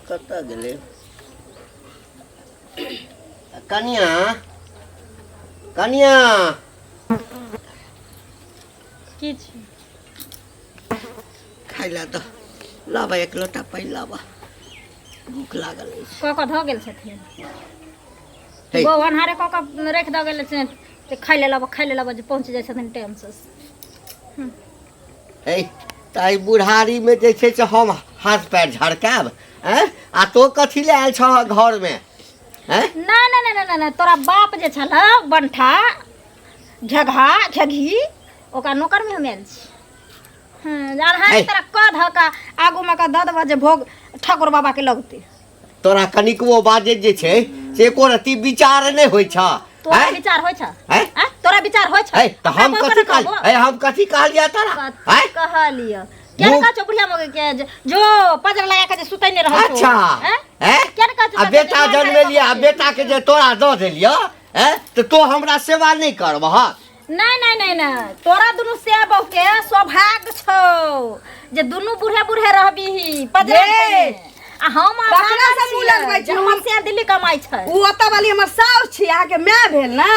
कत्ता गेले कनिया कनिया खाइला तो लाबा एक लोटा पानी लाबा भूख लागल क ध गेल छथिन वो अनहारे क रख द गेल छै ते खाइ ले लब जे पहुंच जाय छथिन टाइम से ए ताई बुढ़ारी में जे छै से हम हाथ पैर झड़काब हैं आ तो कथि ले आयल छ घर में हैं ना ना ना ना ना तोरा बाप जे छल बंठा झघा झघी ओका नौकर में हम आयल छी अनहारे तोरा क ध का आगू में का द देबा जे भोग ठाकुर बाबा के लगते तोरा कनिकवो बाजे जे छै से एको रति विचार नहीं होय छ तोरा विचार होय छ हैं तोरा विचार होय छ तो हम कथि कहलिया तोरा हैं कहलिया क्या का चोपड़िया मगे के जो पजर लगा के सुतै ने रहौ अच्छा हैं क्या का बेटा जन्म लिया बेटा के जे तोरा द देलियो हैं तो हमरा सेवा नहीं करबह नहीं नहीं नहीं ना तोरा दुनु सेवा के सौभाग्य छौ जे दुनु बूढ़े बूढ़े रहबी पजरे आ हम ककरा से मुलल भाई हम से दिल्ली कमाई छै उ ओता वाली हमर साउस छी आहा के माय भेल ना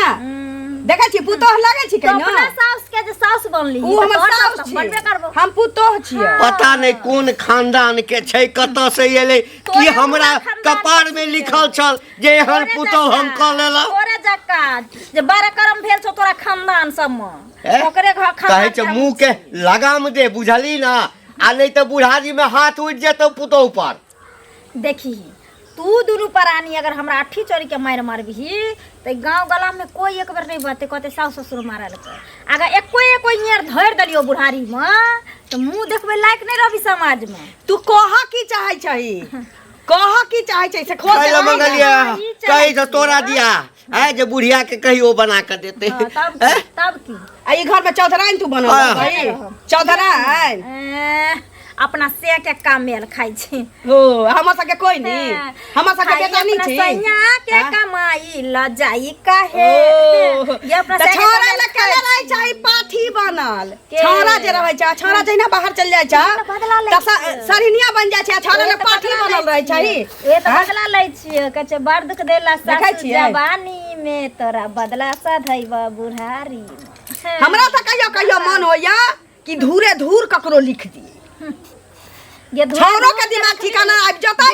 देखै छी पुतोह लागै छी के अपना साउस के जे साउस बनली उ हमर साउस बनबे करबो हम पुतोह छियै पता नहीं कौन खानदान के छै कत से एले कि हमरा कपार में लिखल छल जे एहन पुतोह हम क लेला तोरे जक्का जे बारे करम भेल छौ तोरा खानदान सब में ओकरे घर कहै छै मुंह के लगाम दे बुझली ना आ नहीं तो बुढ़ारी में हाथ उठ जेतौ पुतोह पर देखी तू दुनु परानी अगर हमरा अठी चोरी के मार मारबी तो गांव गला में कोई एक बार नहीं बाते कहते सास ससुर मारल अगर एको नियर धर दलियो बुढ़ारी में तो मुंह देखबे लायक नहीं रहबी समाज में तू कह की चाहै छही कह की चाहै छै से खोज ले मंगलिया कहि तो तोरा दिया है जे बुढ़िया के कहियो बना के देते तब की आ ई घर में चौधराइन तू बनल भाई चौधराइन अपना से के काम मेल खाइ छी ओ हमरा सके कोई नहीं हमरा सके बेटा नहीं छी सैया के कमाई ल जाई काहे ये अपना छोरा ल कले रह छै पाठी बनल छोरा जे रहै छै छोरा जइना बाहर चल जाय छै त सरिनिया बन जाय छै छोरा ल पाठी बनल रहै छै ए त बदला लै छियै कचे बड़ दुख देला सास जवानी में तोरा बदला सा धइबा बुढ़ारी हमरा त कहियो मन होया कि धूरे धूर ककरो लिख दी ये छोरो के दिमाग ठिकाना आबि जतै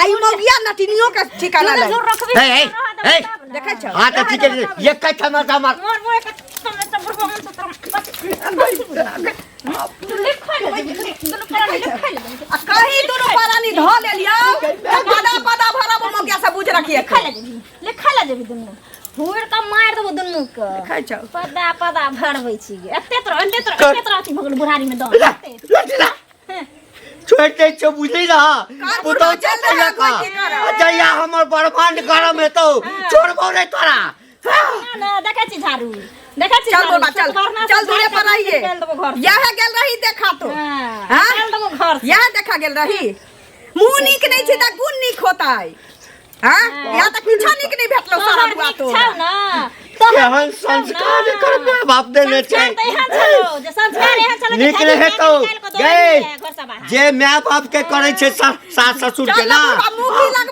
आई मोगिया नटिनियो के ठिकाना ले ए देखै छ हां त ठीक है ये कथा मत मार कहीं दोनों परानी ध लेलियो पदा भरब मोगिया से बुझ रखिए खा ले जेबी दुनु हुर का मार देबो दुनु के देखै छ पदा भरबै छी एते अथी भगल बुढ़ारी में द छोड़ते छ बुझली ना पुतो चल का जया हमर बर्बाद गरम है तो छोड़बो रे तोरा ना देखै छी झाड़ू देखै छी चल बोला चल दूरे पर आइए यह गेल रही देखा तो हां चल देबो घर यह देखा गेल रही मुंह नीक नहीं छी त गुण नीक होताई हां या तक कुछ नीक नहीं भेटलो सारा बुआ तो छौ ना केहन संस्कार कर मां बाप देने छै जे संस्कार एहन चले निकले है तो जे मां बाप के करे छै सास ससुर के ना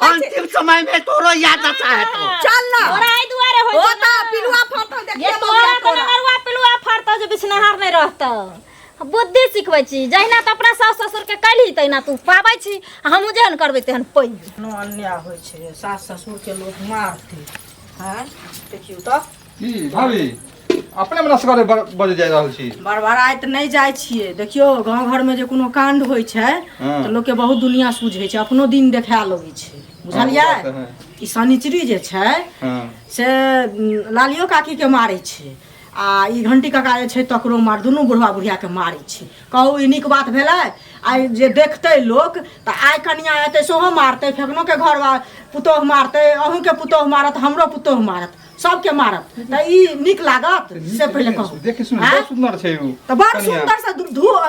अंतिम समय में तोरो याद आता है तो चल ना तोरा आई दुआरे होय होता पिलुआ फटो देख ये तोरा तो नरवा पिलुआ फटो जे बिछनहार नहीं रहतो बुद्धि सिखबै छी जहिना त अपना सास ससुर के कली तहिना तू पाबै छी हमहु जेहन करबै तेहन पै नो अन्याय होय छै सास ससुर के लोग मारते हां देखियो तो भाभी अपने मना सकारे बजे जाय रहल छी बड़बड़ाइत नहीं जाय छिए देखियो गांव घर में जे कोनो कांड होय छै त लोग के बहुत दुनिया सूझै छै अपनो दिन देखा लगै छै बुझलियै ई शनिचरी जे छै से लालियो काकी के मारै छै आ ई घंटी काका जे छै तकरो मार दुनू बुढ़वा बुढ़िया के मारै छै कहू ई नीक बात भेलै आइ जे देखतै लोक त आइ कनिया एतै सोहो मारतै फेकनो के घर पुतोह मारतै अहूँ के पुतोह मारत हमरो पुतोह मारत सबके मारब त ई निक लागत से पहिले कहू देखि सुन हाँ? बहुत सुंदर छै उ त बड़ सुंदर से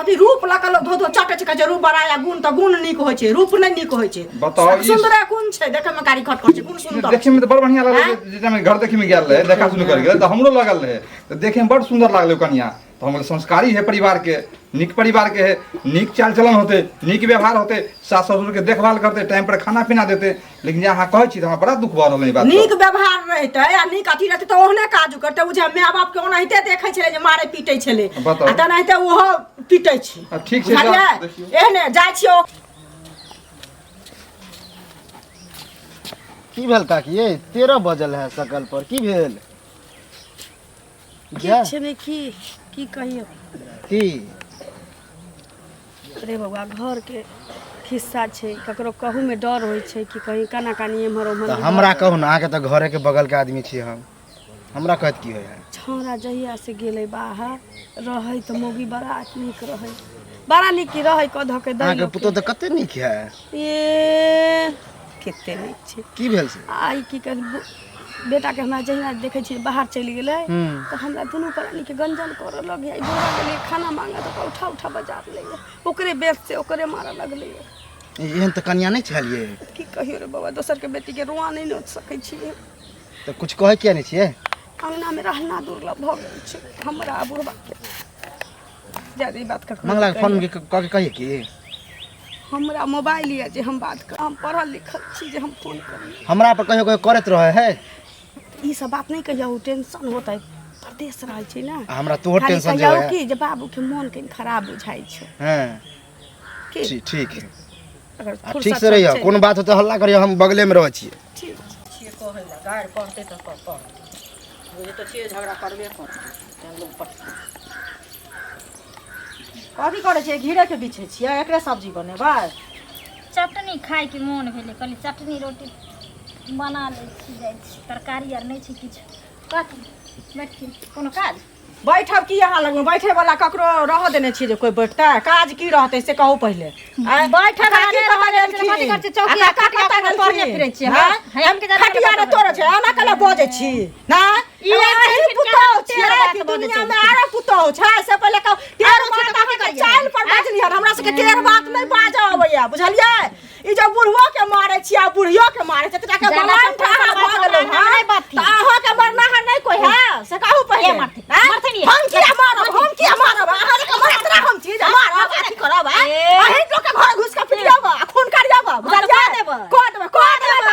अथी रूप लक लोग धो धो चटे छै जे रूप बड़ाया गुण त गुण निक होय छै रूप नै निक होय छै बताओ ई सुंदर गुण छै देखे में कारी खट छै गुण सुंदर देखे में तो बड़ बढ़िया लागल जे हम घर देखे में गेल रहे देखा सुन कर गेल त हमरो लागल रहे त देखे में बड़ सुंदर लागल कन्या तो हम संस्कारी है परिवार के निक परिवार के है निक चाल चलन होते निक व्यवहार होते सास ससुर के देखभाल करते टाइम पर खाना पीना देते लेकिन यहाँ कहै छी त हमरा बड़ा दुख भ रहल है बात निक व्यवहार रहते आ निक अथी रहते त ओहने काज करते बुझे माय बाप के ओनाहिते देखे छले जे मारे पीटे छले बताओ। आ तनाहिते ओहो पीटे छै ठीक छै बुझलियै? देखियौ एहने जाइ छियो की भेल काकी ये 13 बजल है सकल पर की भेल किछु नहीं की कहियो की अरे बउआ घर के खिस्सा छै ककरो कहू में डर होइ छै कि कहीं काना कानी एम्हर तो ओम्हर हमरा कहू ना आके तो घरे के बगल के आदमी छी हम हमरा कहत की होय है छौरा जहिया से गेले बाहर रहे तो मोगी बड़ा नीक रहे बड़ा नीक की रहे कह धके दै आके पुतो तो कते नीक है ए कते नीक छै की भेल से आई की कर बेटा के हमरा जहिया देखे छी बाहर चलि गेले तो हमरा दुनू प्राणी के गंजन कर लगे आई दूरा के लिए खाना मांगा तो उठा उठा बाजार ले ओकरे बेच से ओकरे मारा लगले एहन तो कन्या नहीं छलिए की कहियो रे बाबा दोसर के बेटी के रुआ नहीं नोच सकै छी तो कुछ कहे किया नहीं छिए अंगना में रहना दुर्लभ भ गेल छै हमरा बुढ़बा के ज्यादा बात कर मंगला के फोन के कहिए की हमरा मोबाइल ये जे हम बात कर हम पढ़ल लिखल छी जे हम फोन करी हमरा पर कहियो कहियो करत रहे है ई सब बात नहीं कहियो टेंशन होता है परदेश रह छै ना हमरा तोहर खाली टेंशन जे कहियो है कि जे बाबू के मन कहीं खराब बुझाई छै हां की ठीक है अगर ठीक से रहियो कोनो बात हो तो हल्ला करियो हम बगले में रह छिए ठीक छिए कहै ला गाड़ पढ़ते त पढ़ ये तो छिए झगड़ा करबे कर लोग पढ़ कथी करे छिए घिरे के बिछे छिए एकरे सब्जी बनेबै चटनी खाए के मोन भेलै कहली चटनी रोटी बना लै छी जाइ छी तरकारी आर नहीं छै किछु कथी बैठ के कोनो काज बैठब की यहाँ लग में बैठे वाला ककरो रह देने छिए जे कोई बैठता काज की रहते से कहू पहले बैठे वाला नहीं रह देने छिए, कथी करछी चौकी आ काटा के पढ़ने फिरै छिए हम के जाने खटिया रे तोरे छै ओना कला बजे छी ना ई एही पुतौ छिए कि दुनिया में आरो पुतौ छै से पहले कहू टेर बात के चाल पर बाजली हमरा से के टेर बात नहीं बाजऽ अबैया बुझलियै ई जो बुढ़वा के मारे छी आ बुढ़ियो के मारे छै तटा के बलान ठहा भ गेलै हां त अहाँ के मरना है नहीं कोई है से कहू पहले मारते हम किया मारब अहाँ के मारत रह हम छी मारब अथी करब अहीं लोग के घर घुस के पिटियब आ खून करियब बुझलियै को देब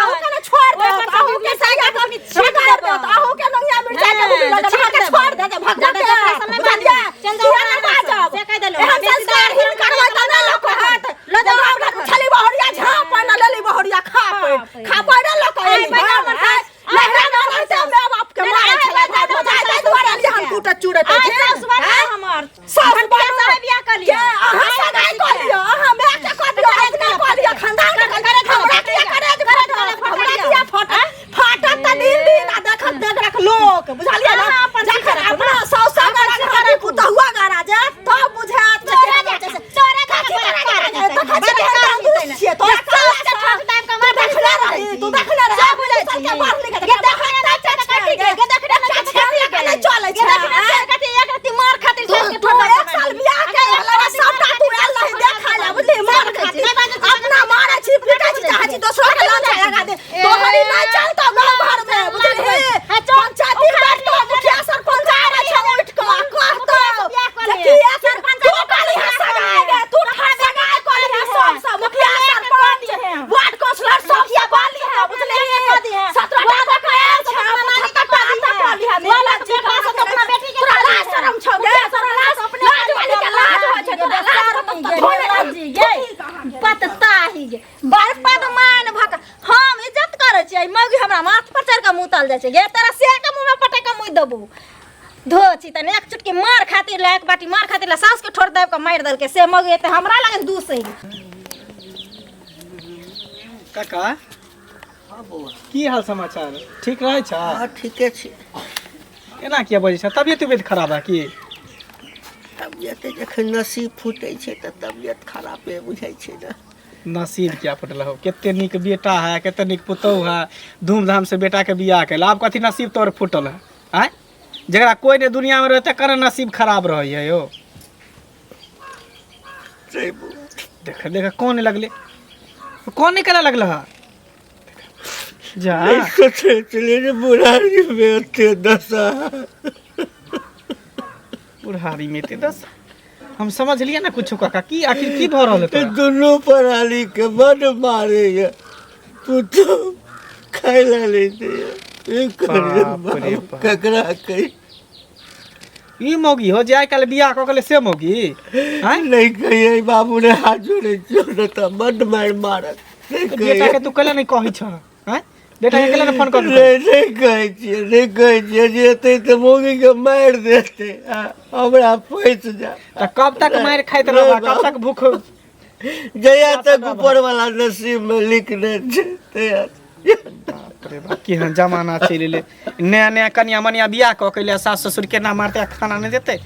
अहू के छोड़ दे अहू के सगा के छोड़ दे अहू के नंगिया मिर्चा के बुद्धि लगा के छोड़ दे भगवान के बुझलियै चंदवा ना बाजब से कह देलो हम संस्कार हिल करबै त ना लोक हाथ ल जा हमरा छली बहरिया झाप न लेली बहरिया खा रे लोक लहरा ना रहते मैं बाप के मारे छला बुझाय दुआरे लिहन कूटत चूड़त छै हमर सास साहे बियाह कर लिया अहाँ सगाई कर लियो अहाँ मैं के कर लियो इतना कर लियो खानदान के करे हमरा के करे हमरा फाटत त दिन आ देखत देख रख लोक बुझलियै ना जखन अपना सास सगा के पुतहुआ गारा जे तो बुझात चोरे छिए तो टाइम का मार देखले रही तू देखले रही सब बुझै छी के बाहर निकल के देखले काटी के देखले ना चले छै कथि एक रति मार खातिर से के एक साल बियाह के लगा सबटा तू आल नहीं देखा ले बुझली मार खातिर अपना मारे छी पिटा छी चाहे छी दोसरो के लांचा लगा दे तोहरी नहीं चलतो गांव घर में बुझली पंचायती बैठ तो मुखिया सरपंच आवे छै उठ के कहतो देखी सरपंच तू काली सगाई गे तू ठा सगाई कर ले सब मुखिया सरपंच वार्ड काउंसलर सब ये बाली है बुझली 17 का कहे छै मनानी का पाली है वाला जे पास अपना बेटी के लाज शरम छौ गे तोरा लाज अपने लाज वाली के लाज हो छै तोरा लाज जी गे पतता ही गे बार पद मान भक हम इज्जत करे छी मगी हमरा माथ पर चढ़ के मुतल जाय छै गे तोरा से के मुंह में पटे के मुई देबू धो छी तने एक चुटकी मार खातिर ला एक बाटी मार खातिर ला सास के ठोर देब के मार दल के से मगी त हमरा लगन दूस है काका की हाल समाचार ठीक रहे छ हाँ ठीके छै केना किया बजे छ तबियत खराब है की तबियत जखन नसीब फूटै छै तऽ तबियत खराबे बुझाइ छै ने नसीब क्या फटल हो, केते निक बेटा है, केते निक पुतौह है, धूमधाम से बेटा के बियाह कैल। आब कथी नसीब तोर फुटल है? आय जरा कोई ने दुनिया में रहते कर नसीब खराब रही है यो। देख देख कौन लगले, कौन निकला लगल है? जा बुढ़ारी में ते दस हम समझ लिया ना कुछ काका की आखिर की भ रहल है? दोनों पराली के बड़ मारे है, पुतो खाइला लेते ककरा कही ई मौगी हो जाए कल बियाह क के से मौगी हैं? नहीं कहिए बाबू ने हाथ जोड़े छोड़ तो बड़ मार मारत। बेटा के तू कले नहीं कहि छ हैं? बेटा के कले फोन कर नहीं कहे छिए जेते तो मौगी के मार देते हमरा पैस जा। त कब तक मार खाइत रहबा, कब तक भूख? जया तक ऊपर वाला नसीब में लिख देते। अरे बा केहन जमाना चलि ले, नया नया कन्या मनिया बियाह क के ले सास ससुर के ना मारते खाना नहीं देते।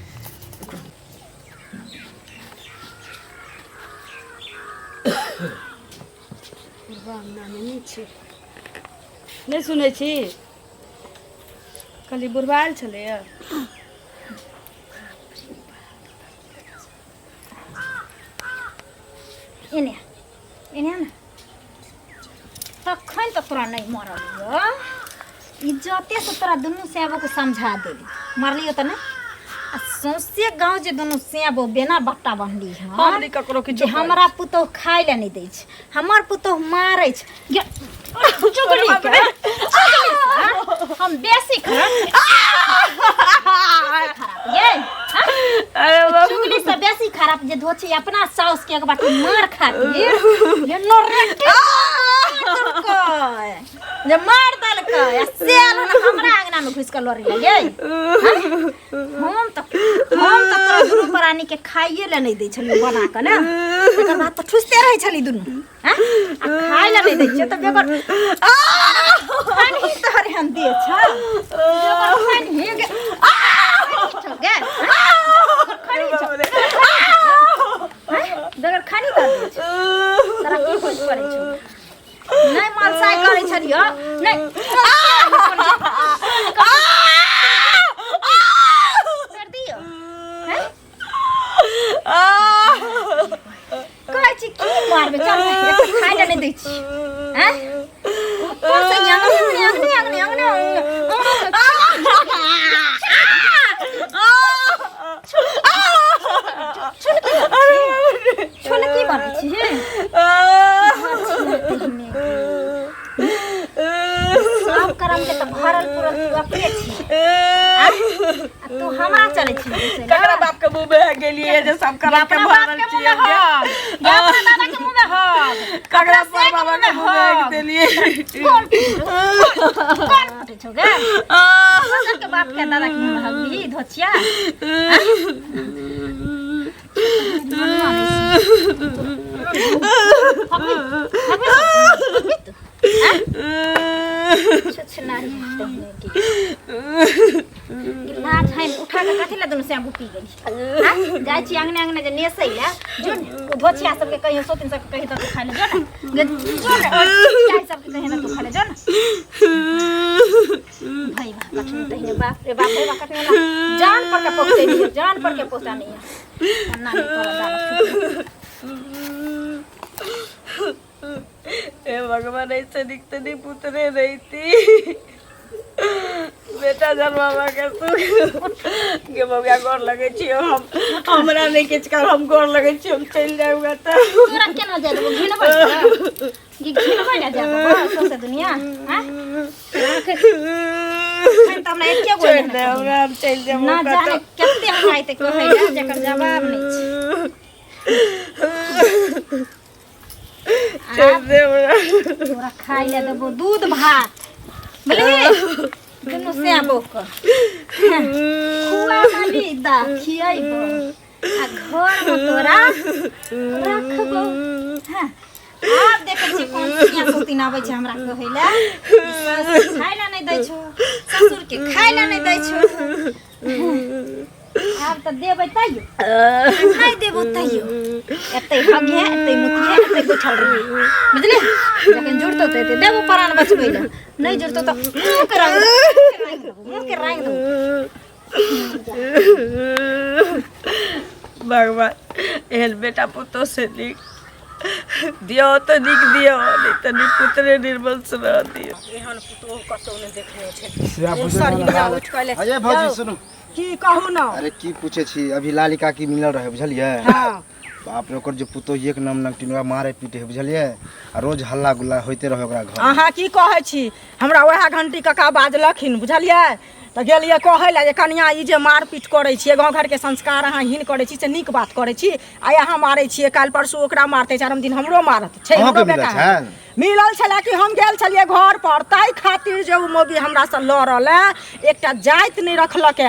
नहीं सुनै छी कली बुढ़बाल छलै एने एने ना तखन तो तोरा नहीं मरल हो, इज्जते से तोरा दुनू सेबो को समझा देली, मरलियो त नहीं। आ सौंसे गाँव जे दुनू सेबो बेना बट्टा बहली हमनी ककरो के जे हमरा पुतौह खाइ ले नहीं दै छै, हमर पुतौह मारै छै। चुगली के हम बेसी खराब ये चुगली से बेसी खराब जे धोची अपना साउस के एक बार मार खातिर ये नोरेटी जे मार दलकै सेल हमरा अंगना में घुस के लोरी लगे। हम तो तोरा दुनू प्राणी के खाइए ले नहीं दै छलियो बना के ना, एकर बात तो ठुसते रहै छली दुनू हैं, आ खाइ ले नहीं दै छै त बेगर खानी तोहरे हम दे छ बेगर खानी गे गे खानी छ बेगर खानी कर दे छ तोरा की खोज पड़ै छ नहीं मालसाई करै छलियो नहीं कर दियो हैं कहै छी की मारबे चल खाइ ले नहीं दै छी हैं ऊपर से अंगने छोड़ की बनै छी सब करम के तो भरल पूरल तू अपने छी तू हमरा चले छी ककरा बाप के मुंह में गेलिए जे सब करम के भरल छी या अपना दादा के मुंह में हो ककरा बाबा के मुंह में देलिए कौन फटे छो गे दादा के बाप के दादा के मुंह में हगली धोचिया उठा के कथी ला दुनू शैम्पू पी गेली जाय छी अंगने अंगने जे नेसै ला जो धोचिया सबके कहियो सोतिन सबके कहि त खा ले जो ना चाय सबके कहि ना तू खा ले जो ना भाई बा कठिन तहिने बाप रे बाप कठिन ना जान पर के पहुंचे नहीं जान पर के पहुंचा नहीं है ना नहीं तोरा दादा ए भगवान ऐसे दिखते नहीं पुतरे रहती बेटा जन्मावा के के बबिया गोर लगे छी हम हमरा नहीं किछ कर हम गोर लगे छी हम चल जाऊंगा त तोरा केना जा देबो घिन भाई घिन भाई जा देबो सोसे दुनिया हां खान त हमरा एके गो दे हम चल जाबो ना जाने केते हम आइते कहै जा जकर जवाब नहीं छै चल दे तोरा खाइ ले देबो दूध भात बुझली दुनू सेबो क खुआ खाली दा खियैबो आ घर में तोरा रखबो हां आब देखै छी कोन सिया सोतिन आबै छै हमरा कहै ले खाइ ले नहीं दै छो ससुर के खाइ ले नहीं दै छो आब तऽ देबै तैयो नहि देबो तैयो एते हगे एते मुतिए एते बैठल रही बुझली जखन जुड़तो तऽ एते देबो प्राण बचबै ले नहीं जुड़तो तऽ मुँह के रंग दो भगवान एहन बेटा पुतो से नीक दियो तो नीक दियो नहीं तो नी पुतरे निर्बल से रह दियो एहन पुतो कतौ नहि देखने छै अजय भौजी सुनू की कहू ना अरे की पूछे छी अभी लालिका की मिलल रहे बुझलिए हाँ बाप रे ओकर जो पुतो एक नम टिनवा मारे पीटे है बुझलिए आ रोज हल्ला गुल्ला होते रहे ओकरा घर अहाँ की कहै छी हमरा वएह घंटी कका बाजलखिन बुझलिए तऽ गेलिए कहै लए जे कनिया ई जे मारपीट करै छियै गाँव घरके संस्कार अहाँ हीन करै छी से नीक बात करै छी आ अहाँ मारै छियै काल्हि परसू ओकरा मारतै चारिम दिन हमरो मारत छै हमरो बेटा मिलल छलै कि हम गेल छलियै घर पर ताहि खातिर जे उ मोगी हमरा से लड़ल एकटा जाइत नहीं रखलक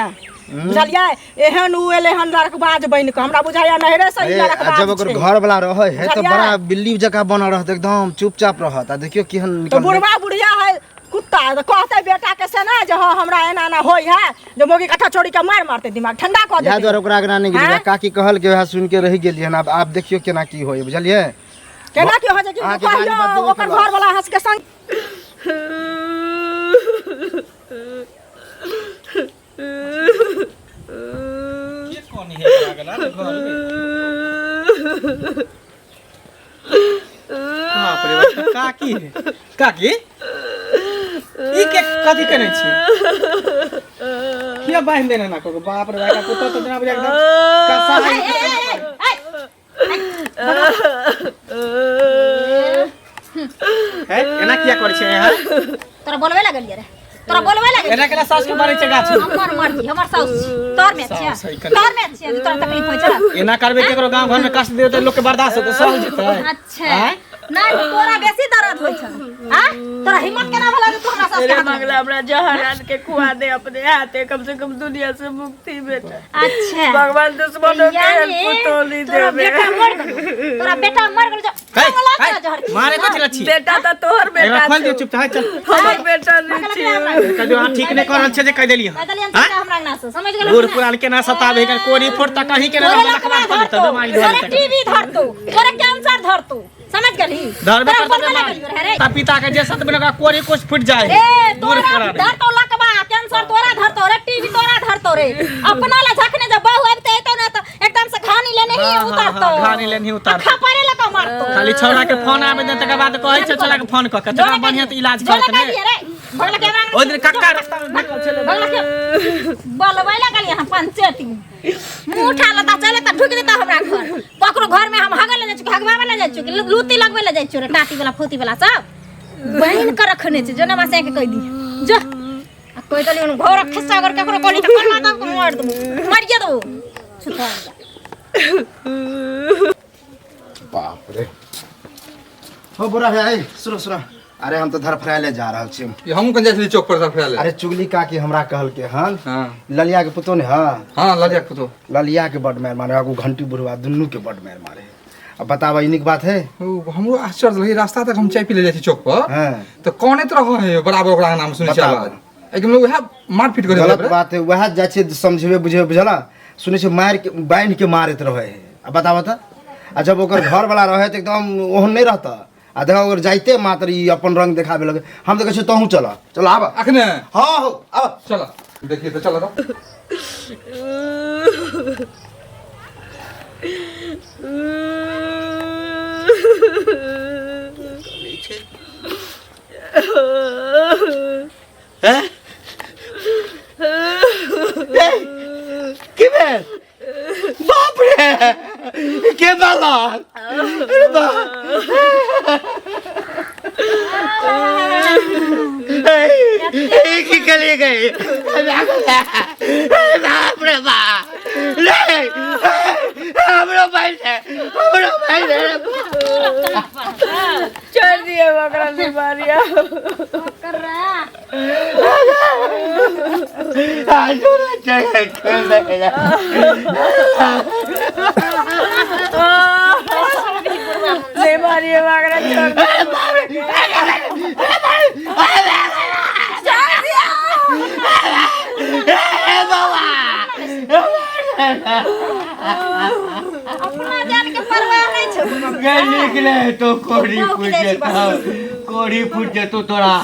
बुझलिए एहन उ एले हन लड़कबाज बन के हमरा बुझाया नहरे से लड़कबाज जब ओकर घर वाला रहे है तो बड़ा बिल्ली जका बनल रहत एकदम चुपचाप रहत आ देखियो केहन तो बुढ़वा बुढ़िया है कुत्ता कहते बेटा के से ना जे हाँ हमरा एना ना होई है जो मोगी कट्ठा छोड़ी के मारते दिमाग ठंडा कर देते याद और ओकरा आगना नहीं गेलिए काकी कहल के वह सुन के रहि गेलिए अब आप देखियो केना की होय बुझलिए केना की हो जे कि कहियो ओकर घर वाला हंस के संग ये कौन है लागला घर में बाप रे काकी है काकी ई के कथि करै छी किया बांध देना ना को बाप रे का कुत्ता तो जना बुझा एकदम कसा है एना किया करै छै यार तोरा बोलबे लागलिए रे तोरा बोलबे लागलिए एना केला सास के मारै छै गाछ हमर मर्जी हमर साउस तोर में छिया तोरा तकलीफ होय छै एना करबे केकरो गांव घर में कष्ट देते लोग के बर्दाश्त होते सह जेतै अच्छा नहीं तोरा बेसी दर्द होय छै हां तोरा हिम्मत केना भला तू हमरा सास के मंगला हमरा जहर आन के खुआ दे अपने हाथे कम से कम दुनिया से मुक्ति बेटा अच्छा भगवान दुश्मनों के पुतोली दे तोरा बेटा मर गेल तोरा बेटा मर गेल मारे कथि लछी बेटा तो तोहर बेटा खोल दियो चुप चल हमर बेटा नहीं छी कहियो हां ठीक नहीं करल छै जे कह देली हमरा ना समझ गेल बूढ़ पुरान के ना सतावे के कोरी फोड़ता कहीं के ना लखवा करता बीमारी धर टीवी धरतो तोरा कैंसर धरतो समझ गेली धरबे करता पिता के जे सत बिना कोरी कुछ फुट जाए दूर पुरान धरतो लकवा कैंसर तोरा धरतो रे टीवी तोरा धरतो रे अपना ला झकने जब बहु आबते तो ना तो एकदम से घानी लेने ही उतारतो घानी लेने उतार खपारे लका मारतो खाली छौड़ा के फोन आवे दे तक बाद कहै छै चला के फोन क के तोरा बढ़िया त इलाज करत ने भगला के ओ दिन कक्का रास्ता में भेटल छले भगला के बोलबै लागल यहाँ पंचायती मुंह उठा लता चले त ढुक देता हमरा घर पकरो घर में हम हगल ले जाय हगवा वाला जाय छु लूती लगबै ले जाय छु रे टाटी वाला फोती वाला सब बहन के रखने छै जना मासे के कह दी जो आ कोई तली उन घर खिस्सा कर ककरो कोनी त करना त मार दू मारिए दो छुटा बाप रे हो बुरा है सुनो सुनो अरे हम तो धर फराले जा रहल छी हम कन जाई चौक पर फराले अरे चुगली काकी हमरा कहल के हन हां ललिया के पुतो ने हां हां ललिया के पुतो ललिया के बड मार मारे आगू घंटी बुढ़वा दुन्नू के बड मार मारे अब बतावा इनिक बात है हमरो आश्चर्य लगी रास्ता तक हम चाय पी ले जाई चौक पर हां तो कौन तरह है बराबर ओकरा नाम सुनै छै आवाज एकदम लोग वह मारपीट करे गलत बात है वह जाय छै समझबे बुझे बुझला सुनै छै मार के बांध के मारत रहे है अब बतावा त आ जब ओकर घर वाला रहे त एकदम ओहन नहीं रहता आ देखा अगर जाइते मात्र ई अपन रंग देखाबे लगे हम तो कहै छै तहू चला चल आब अखने हां हो आब चल देखिए तो चला के भेल बाप रे के बाला अरे की कली गई बाप रे बाप ले हमरो भाई से छोड़ दिए बकरा बीमारियां कर रहा आज चले कर देला बीमारियां बकरा छोड़ बाबा अपना जान के परवाह नहीं छौ गे निकले तो कोड़ी फूट जेतो कोड़ी फूट जेतो तोरा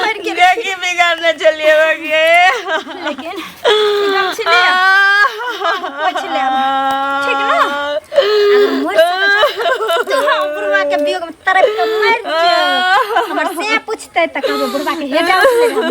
बिगाड़ने चलिए लेकिन एकदम छिले पोछले ठीक ना अगर मोर से तो हम बुढ़वा के बियोग में तरफ तो मर जा हमर से पूछते त कहबो बुढ़वा के हेजा उठले हम